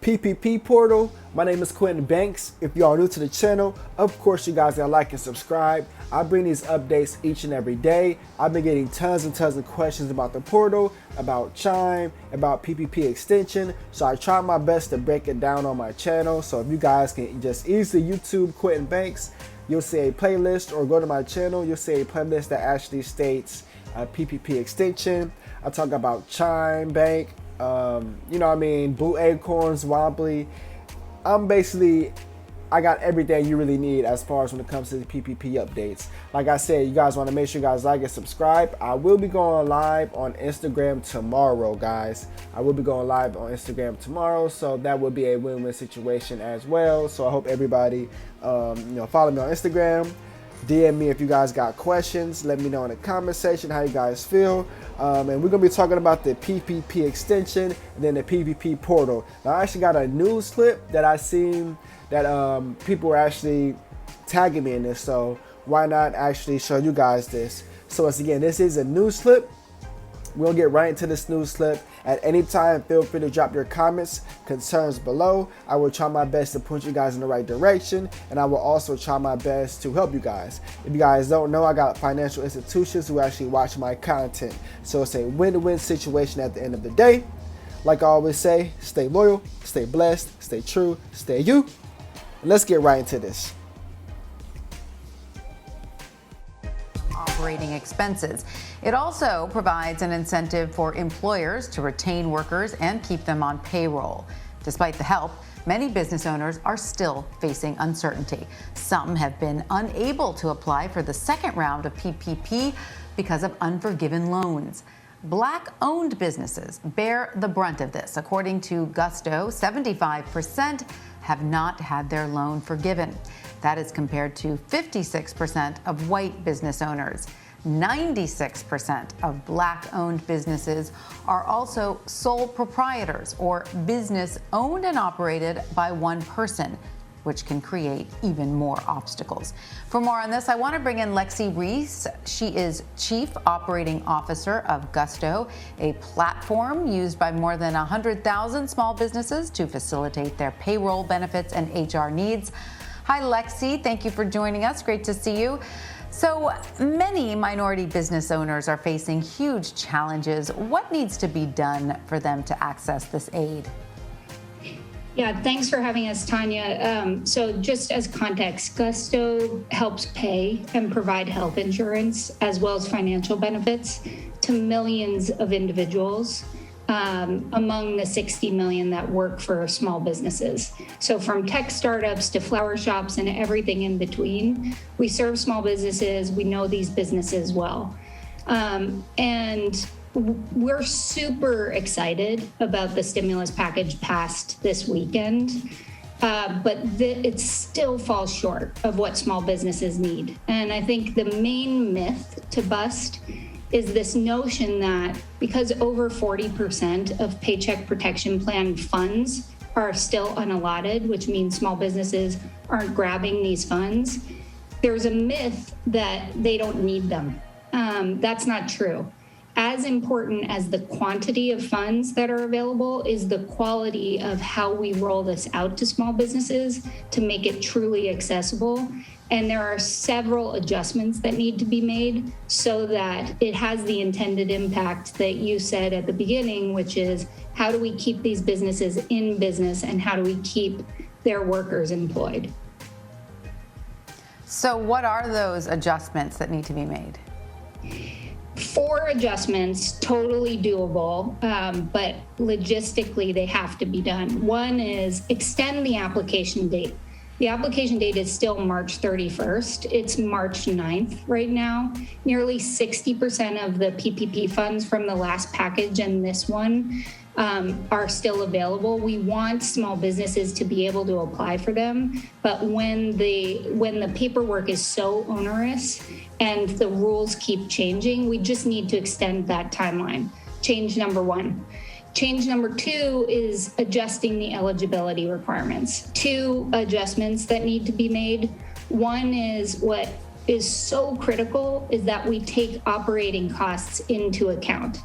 PPP portal. My name is QUiNTiN Banks. If you are new to the channel, of course you guys gotta like and subscribe. I bring these updates each and every day. I've been getting tons and tons of questions about the portal, about Chime, about PPP extension. So I try my best to break it down on my channel. So if you guys can just easily YouTube QUiNTiN Banks, you'll see a playlist, or go to my channel, you'll see a playlist that actually states PPP extension. I talk about Chime Bank, Blue Acorns, WOMPLY. I got everything you really need as far as when it comes to the PPP updates. Like I said, you guys want to make sure you guys like and subscribe. I will be going live on Instagram tomorrow, guys. I will be going live on Instagram tomorrow, so that will be a win-win situation as well. So I hope everybody, follow me on Instagram. DM me if you guys got questions. Let me know in the comment section how you guys feel. And we're going to be talking about the PPP extension and then the PPP portal. Now, I actually got a news clip that I seen that people were actually tagging me in this. So why not actually show you guys this? So once again, this is a news clip. We'll get right into this news clip. At any time, feel free to drop your comments, concerns below. I will try my best to point you guys in the right direction, and I will also try my best to help you guys. If you guys don't know, I got financial institutions who actually watch my content. So it's a win-win situation at the end of the day. Like I always say, stay loyal, stay blessed, stay true, stay you. And let's get right into this. Operating expenses. It also provides an incentive for employers to retain workers and keep them on payroll. Despite the help, many business owners are still facing uncertainty. Some have been unable to apply for the second round of PPP because of unforgiven loans. Black-owned businesses bear the brunt of this. According to Gusto, 75% have not had their loan forgiven. That is compared to 56% of white business owners. 96% of Black-owned businesses are also sole proprietors, or business owned and operated by one person, which can create even more obstacles. For more on this, I want to bring in Lexi Reese. She is Chief Operating Officer of Gusto, a platform used by more than 100,000 small businesses to facilitate their payroll, benefits, and HR needs. Hi, Lexi. Thank you for joining us. Great to see you. So many minority business owners are facing huge challenges. What needs to be done for them to access this aid? Yeah, thanks for having us, Tanya. So just as context, Gusto helps pay and provide health insurance as well as financial benefits to millions of individuals, among the 60 million that work for small businesses. So from tech startups to flower shops and everything in between, we serve small businesses. We know these businesses well. And we're super excited about the stimulus package passed this weekend, but it still falls short of what small businesses need. And I think the main myth to bust is this notion that because over 40% of Paycheck Protection Plan funds are still unallotted, which means small businesses aren't grabbing these funds, there's a myth that they don't need them. That's not true. As important as the quantity of funds that are available is the quality of how we roll this out to small businesses to make it truly accessible. And there are several adjustments that need to be made so that it has the intended impact that you said at the beginning, which is how do we keep these businesses in business and how do we keep their workers employed? So what are those adjustments that need to be made? 4 adjustments, totally doable, but logistically they have to be done. One is extend the application date. The application date is still March 31st. It's March 9th right now. Nearly 60% of the PPP funds from the last package and this one are still available. We want small businesses to be able to apply for them, but when the paperwork is so onerous and the rules keep changing, we just need to extend that timeline. Change number 1. Change number 2 is adjusting the eligibility requirements. 2 adjustments that need to be made. One is what is so critical is that we take operating costs into account.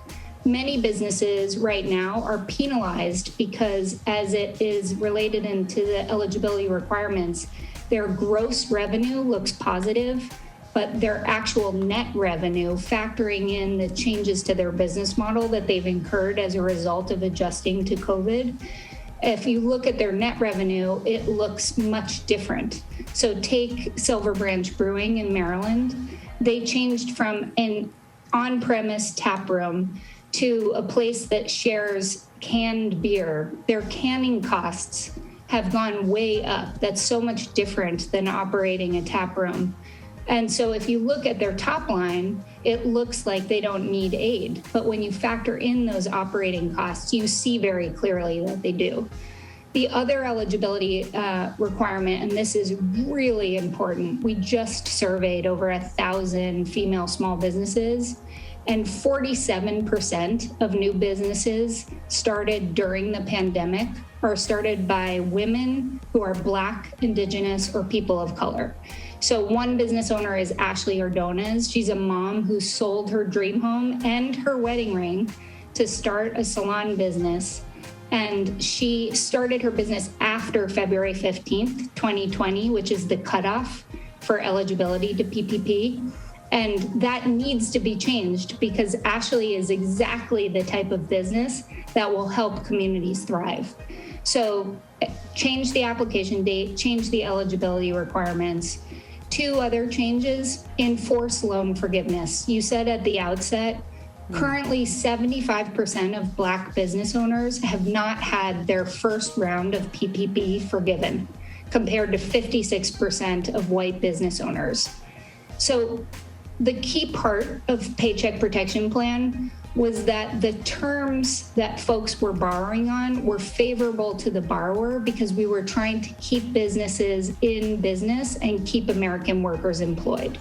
many businesses right now are penalized because, as it is related into the eligibility requirements, their gross revenue looks positive, but their actual net revenue, factoring in the changes to their business model that they've incurred as a result of adjusting to COVID, if you look at their net revenue, it looks much different. So take Silver Branch Brewing in Maryland. They changed from an on-premise tap room to a place that shares canned beer. Their canning costs have gone way up. That's so much different than operating a tap room. And so if you look at their top line, it looks like they don't need aid. But when you factor in those operating costs, you see very clearly that they do. The other eligibility requirement, and this is really important, we just surveyed over 1,000 female small businesses, and 47% of new businesses started during the pandemic are started by women who are Black, Indigenous, or people of color. So one business owner is Ashley Ordonez. She's a mom who sold her dream home and her wedding ring to start a salon business. And she started her business after February 15th, 2020, which is the cutoff for eligibility to PPP. And that needs to be changed because Ashley is exactly the type of business that will help communities thrive. So change the application date, change the eligibility requirements. Two other changes, enforce loan forgiveness. You said at the outset, currently 75% of Black business owners have not had their first round of PPP forgiven, compared to 56% of white business owners. So the key part of Paycheck Protection Plan was that the terms that folks were borrowing on were favorable to the borrower because we were trying to keep businesses in business and keep American workers employed.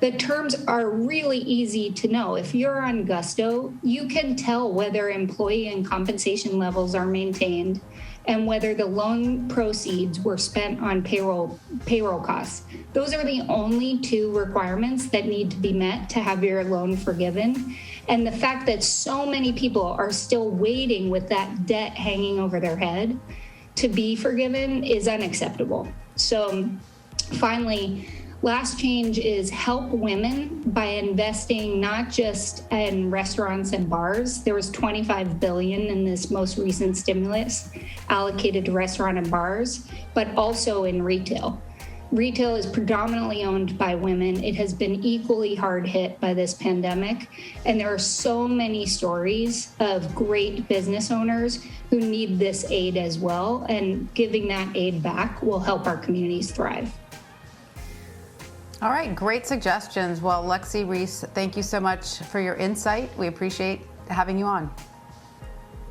The terms are really easy to know. If you're on Gusto, you can tell whether employee and compensation levels are maintained and whether the loan proceeds were spent on payroll costs. Those are the only two requirements that need to be met to have your loan forgiven. And the fact that so many people are still waiting with that debt hanging over their head to be forgiven is unacceptable. So finally, last change is help women by investing not just in restaurants and bars. There was $25 billion in this most recent stimulus allocated to restaurant and bars, but also in retail. Retail is predominantly owned by women. It has been equally hard hit by this pandemic. And there are so many stories of great business owners who need this aid as well. And giving that aid back will help our communities thrive. All right, great suggestions. Well, Lexi Reese, thank you so much for your insight. We appreciate having you on.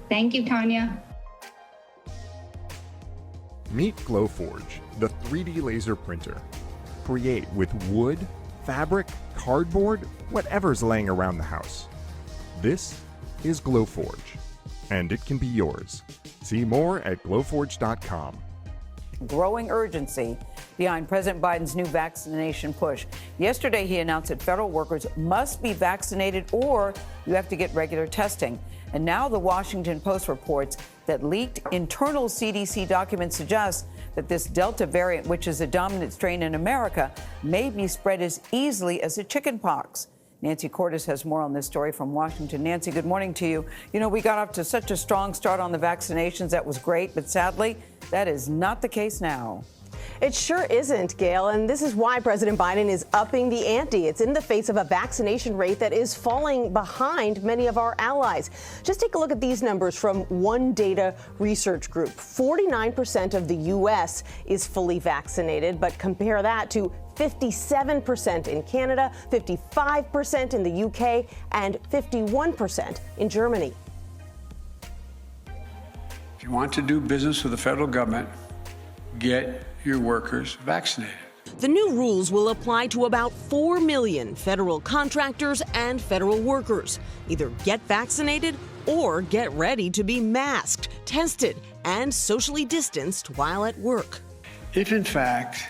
Thank you, Tanya. Meet Glowforge, the 3D laser printer. Create with wood, fabric, cardboard, whatever's laying around the house. This is Glowforge, and it can be yours. See more at glowforge.com. Growing urgency behind President Biden's new vaccination push. Yesterday, he announced that federal workers must be vaccinated or you have to get regular testing. And now the Washington Post reports that leaked internal CDC documents suggest that this Delta variant, which is a dominant strain in America, may be spread as easily as a chickenpox. Nancy Cordes has more on this story from Washington. Nancy, good morning to you. You know, we got off to such a strong start on the vaccinations. That was great, but sadly, that is not the case now. It sure isn't, Gail, and this is why President Biden is upping the ante. It's in the face of a vaccination rate that is falling behind many of our allies. Just take a look at these numbers from One Data Research Group. 49% of the U.S. is fully vaccinated, but compare that to 57% in Canada, 55% in the U.K., and 51% in Germany. If you want to do business with the federal government, get your workers vaccinated. The new rules will apply to about 4 million federal contractors and federal workers. Either get vaccinated or get ready to be masked, tested, and socially distanced while at work. If in fact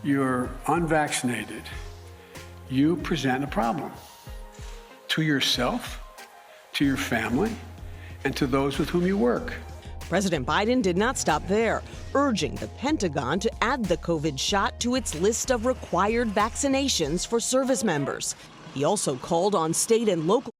you're unvaccinated, you present a problem to yourself, to your family, and to those with whom you work. President Biden did not stop there, urging the Pentagon to add the COVID shot to its list of required vaccinations for service members. He also called on state and local